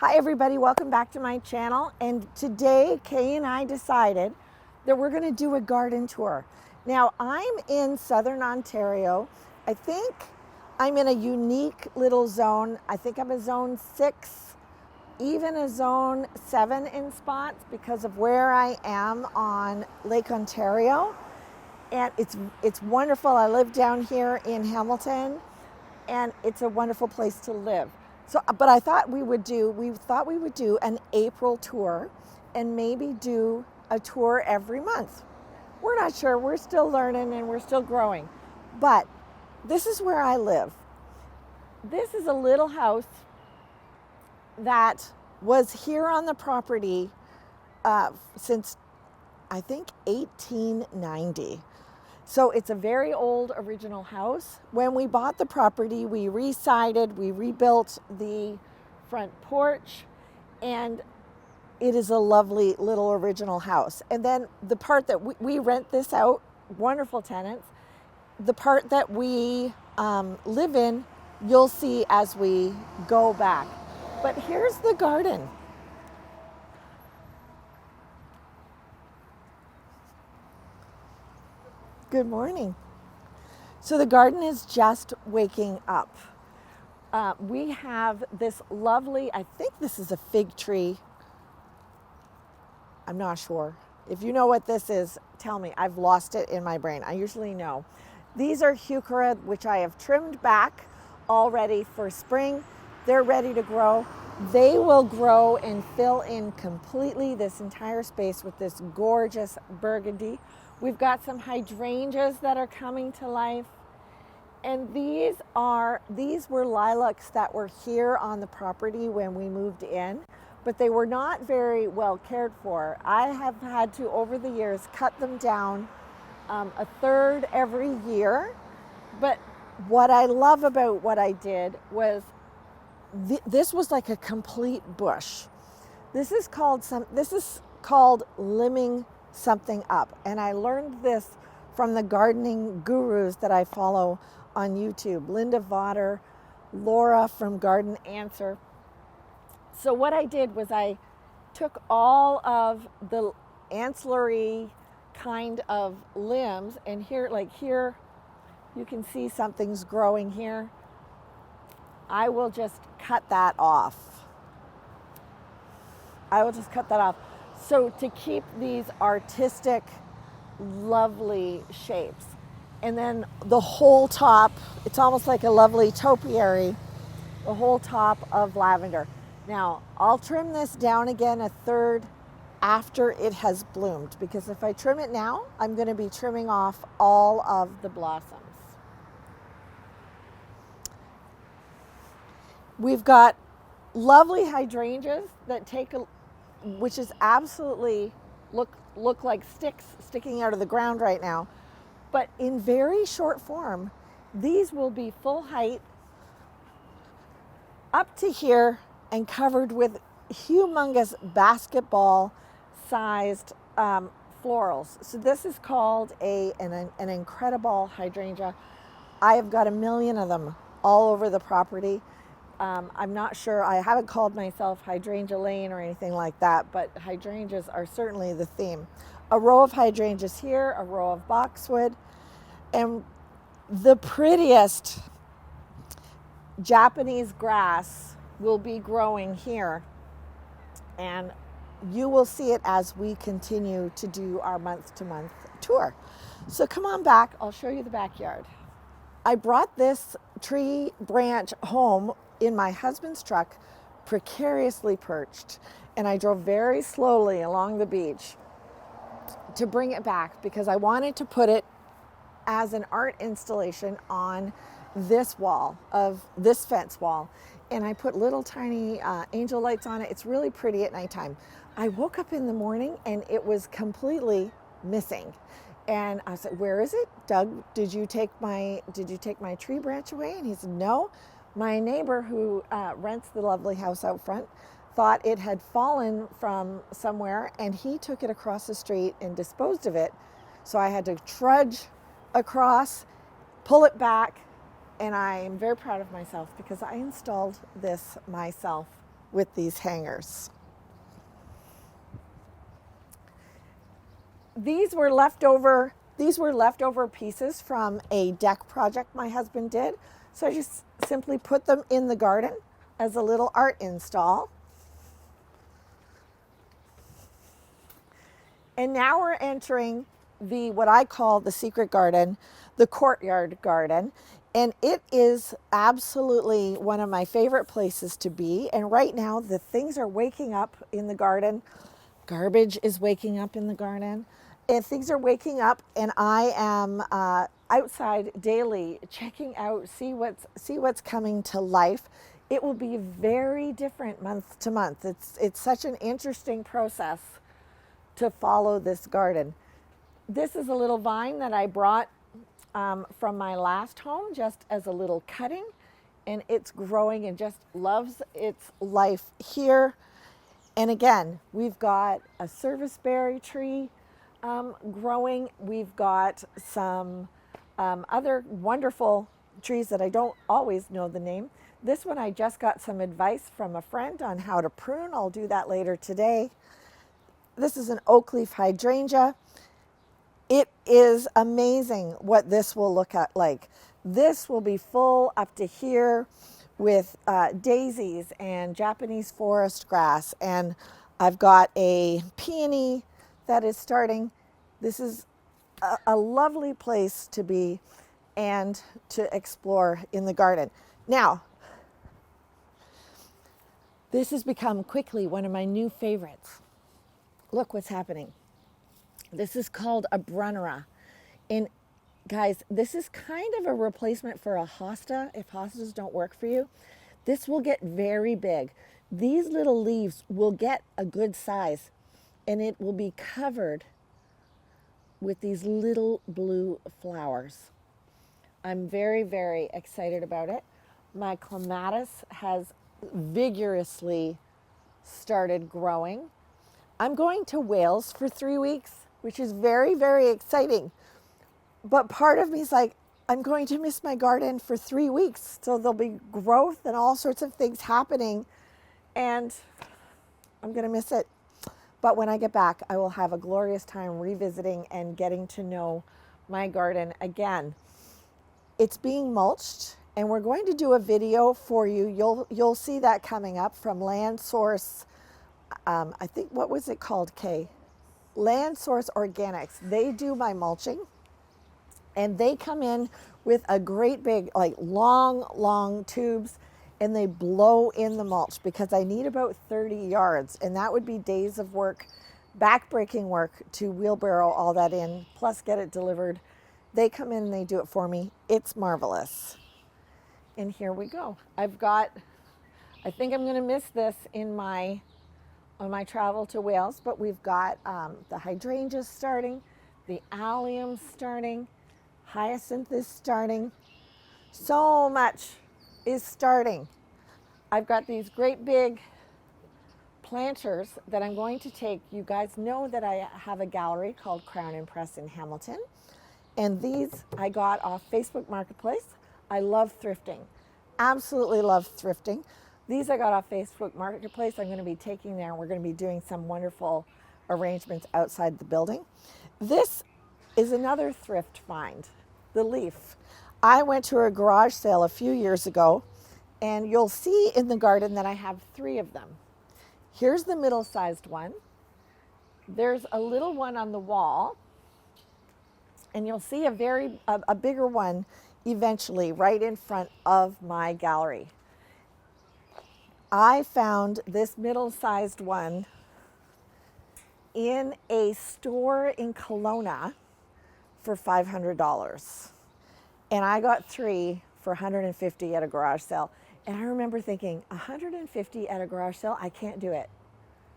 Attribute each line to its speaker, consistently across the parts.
Speaker 1: Hi everybody, welcome back to my channel. And today Kay and I decided that we're going to do a garden tour. Now I'm in Southern Ontario. I think I'm in a unique little zone. I think I'm a zone 6, even a zone 7 in spots because of where I am on Lake Ontario. And it's wonderful. I live down here in Hamilton and it's a wonderful place to live. So, but we thought we would do an April tour and maybe do a tour every month. We're not sure, we're still learning and we're still growing. But this is where I live. This is a little house that was here on the property since I think 1890. So it's a very old original house. When we bought the property, we re-sided, we rebuilt the front porch, and it is a lovely little original house. And then the part that we rent this out, wonderful tenants. The part that we live in, you'll see as we go back. But here's the garden. Good morning. So the garden is just waking up. We have this lovely, I think this is a fig tree. I'm not sure. If you know what this is, tell me. I've lost it in my brain. I usually know. These are heuchera, which I have trimmed back already for spring. They're ready to grow. They will grow and fill in completely this entire space with this gorgeous burgundy. We've got some hydrangeas that are coming to life. And these were lilacs that were here on the property when we moved in, but they were not very well cared for. I have had to, over the years, cut them down a third every year. But what I love about what I did was this was like a complete bush. This is called limbing something up. And I learned this from the gardening gurus that I follow on YouTube, Linda Vodder, Laura from Garden Answer. So what I did was I took all of the ancillary kind of limbs, and here you can see something's growing here. I will just cut that off. So to keep these artistic, lovely shapes. And then the whole top, it's almost like a lovely topiary, the whole top of lavender. Now, I'll trim this down again a third after it has bloomed, because if I trim it now, I'm going to be trimming off all of the blossoms. We've got lovely hydrangeas that which is absolutely look like sticks sticking out of the ground right now. But in very short form, these will be full height up to here and covered with humongous basketball sized florals. So this is called an incredible hydrangea. I have got a million of them all over the property. I'm not sure, I haven't called myself Hydrangea Lane or anything like that, but hydrangeas are certainly the theme. A row of hydrangeas here, a row of boxwood, and the prettiest Japanese grass will be growing here. And you will see it as we continue to do our month-to-month tour. So come on back, I'll show you the backyard. I brought this tree branch home in my husband's truck, precariously perched, and I drove very slowly along the beach to bring it back because I wanted to put it as an art installation on this wall of this fence wall. And I put little tiny angel lights on it. It's really pretty at nighttime. I woke up in the morning and it was completely missing. And I said, "Where is it? Doug, did you take my tree branch away?" And he said, "No." My neighbor who rents the lovely house out front thought it had fallen from somewhere, and he took it across the street and disposed of it. So I had to trudge across, pull it back, and I am very proud of myself because I installed this myself. with these hangers. These were leftover pieces from a deck project my husband did. So I just simply put them in the garden as a little art install. And now we're entering what I call the secret garden, the courtyard garden. And it is absolutely one of my favorite places to be. And right now the things are waking up in the garden. Garbage is waking up in the garden. And things are waking up, and I am outside daily checking out, see what's coming to life. It will be very different month to month. It's such an interesting process to follow this garden. This is a little vine that I brought from my last home just as a little cutting, and it's growing and just loves its life here. And again, we've got a serviceberry tree growing. We've got some other wonderful trees that I don't always know the name. This one I just got some advice from a friend on how to prune. I'll do that later today. This is an oak leaf hydrangea. It is amazing what this will look like. This will be full up to here with daisies and Japanese forest grass. And I've got a peony that is starting. This is a lovely place to be and to explore in the garden. Now, this has become quickly one of my new favorites. Look what's happening. This is called a brunnera. And guys, this is kind of a replacement for a hosta if hostas don't work for you. This will get very big. These little leaves will get a good size, and it will be covered with these little blue flowers. I'm very, very excited about it. My clematis has vigorously started growing. I'm going to Wales for 3 weeks, which is very, very exciting. But part of me is like, I'm going to miss my garden for 3 weeks. So there'll be growth and all sorts of things happening, and I'm going to miss it. But when I get back, I will have a glorious time revisiting and getting to know my garden again. It's being mulched, and we're going to do a video for you. You'll see that coming up from Land Source. I think, what was it called, Kay? Land Source Organics. They do my mulching, and they come in with a great big, like long tubes, and they blow in the mulch because I need about 30 yards, and that would be days of work, back-breaking work to wheelbarrow all that in, plus get it delivered. They come in and they do it for me. It's marvelous. And here we go. I think I'm gonna miss this on my travel to Wales, but we've got the hydrangeas starting, the allium starting, hyacinth is starting. So much is starting. I've got these great big planters that I'm going to take. You guys know that I have a gallery called Crown and Press in Hamilton, and these I got off Facebook Marketplace. I love thrifting, absolutely love thrifting. These I got off Facebook Marketplace. I'm going to be taking there, and we're going to be doing some wonderful arrangements outside the building. This is another thrift find, the leaf. I went to a garage sale a few years ago, and you'll see in the garden that I have 3 of them. Here's the middle-sized one. There's a little one on the wall, and you'll see a bigger one eventually right in front of my gallery. I found this middle-sized one in a store in Kelowna for $500. And I got 3 for $150 at a garage sale. And I remember thinking, $150 at a garage sale? I can't do it.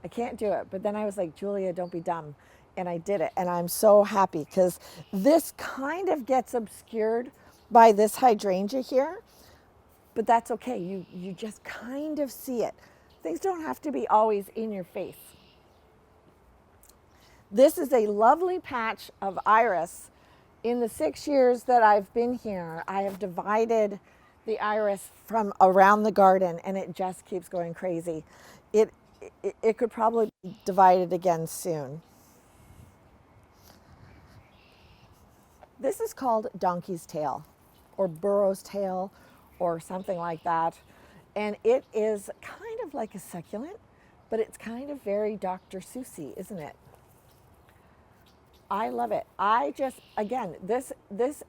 Speaker 1: I can't do it. But then I was like, Julia, don't be dumb. And I did it. And I'm so happy because this kind of gets obscured by this hydrangea here. But that's okay. You just kind of see it. Things don't have to be always in your face. This is a lovely patch of iris. In the 6 years that I've been here, I have divided the iris from around the garden, and it just keeps going crazy. It it could probably be divided again soon. This is called donkey's tail or burro's tail or something like that. And it is kind of like a succulent, but it's kind of very Dr. Seussy, isn't it? I love it. I just, again, this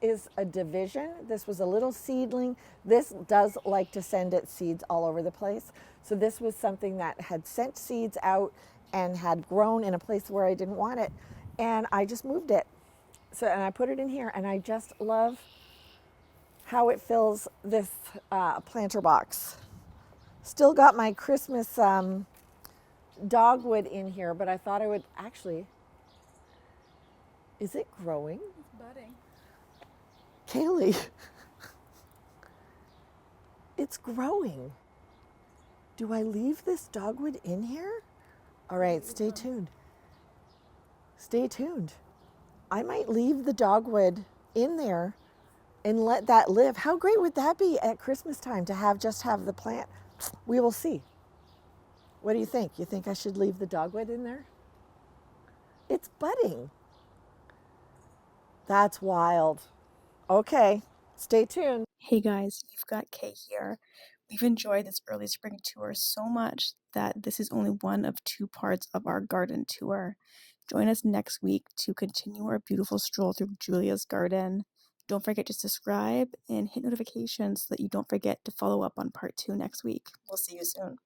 Speaker 1: is a division. This was a little seedling. This does like to send its seeds all over the place. So this was something that had sent seeds out and had grown in a place where I didn't want it. And I just moved it. So, and I put it in here, and I just love how it fills this planter box. Still got my Christmas dogwood in here, but I thought I would actually, is it growing?
Speaker 2: It's budding.
Speaker 1: Kaylee, it's growing. Do I leave this dogwood in here? All right, stay tuned. Stay tuned. I might leave the dogwood in there and let that live. How great would that be at Christmas time to have the plant? We will see. What do you think? You think I should leave the dogwood in there? It's budding. That's wild. Okay, stay tuned.
Speaker 2: Hey guys, you've got Kay here. We've enjoyed this early spring tour so much that this is only one of 2 parts of our garden tour. Join us next week to continue our beautiful stroll through Julia's garden. Don't forget to subscribe and hit notifications so that you don't forget to follow up on part 2 next week. We'll see you soon.